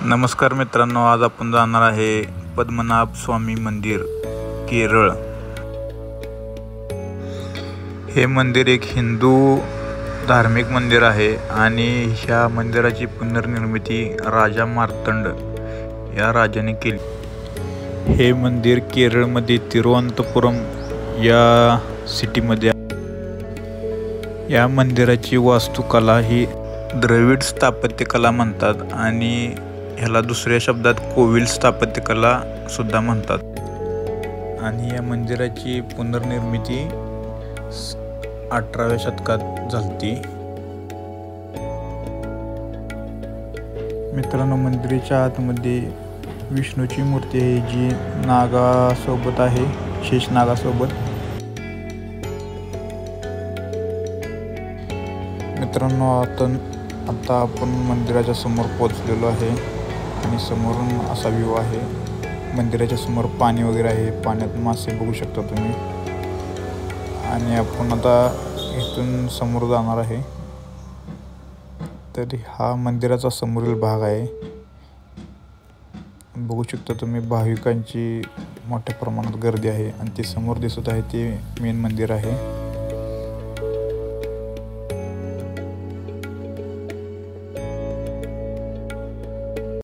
नमस्कार मित्रांनो, आज आपण जाणार आहे पद्मनाभ स्वामी मंदिर, केरळ। हे मंदिर एक हिंदू धार्मिक मंदिर आहे आणि ह्या मंदिराची पुनर्निर्मिती राजा मार्तंड या राजाने केली। हे मंदिर केरळमध्ये तिरुवनंतपुरम या सिटीमध्ये आहे। या मंदिराची वास्तुकला ही द्रविड स्थापत्यकला म्हणतात आणि ह्याला दुसऱ्या शब्दात कोविल स्थापत्यकला सुद्धा म्हणतात। आणि या मंदिराची पुनर्निर्मिती 18व्या शतकात झाली। मित्रांनो, मंदिराच्या आतमध्ये विष्णूची मूर्ती आहे जी नागासोबत आहे, शेष नागासोबत। मित्रांनो, आता आपण मंदिराच्या समोर पोहोचलेलो आहे आणि समोरून असा व्ह्यू आहे। मंदिराच्या समोर पाणी वगैरे आहे, पाण्यात मासे बघू शकता तुम्ही। आणि आपण आता इथून समोर जाणार आहे। तर हा मंदिराचा समोरील भाग आहे, बघू शकता तुम्ही। भाविकांची मोठ्या प्रमाणात गर्दी आहे आणि ते समोर दिसत आहे ते मेन मंदिर आहे।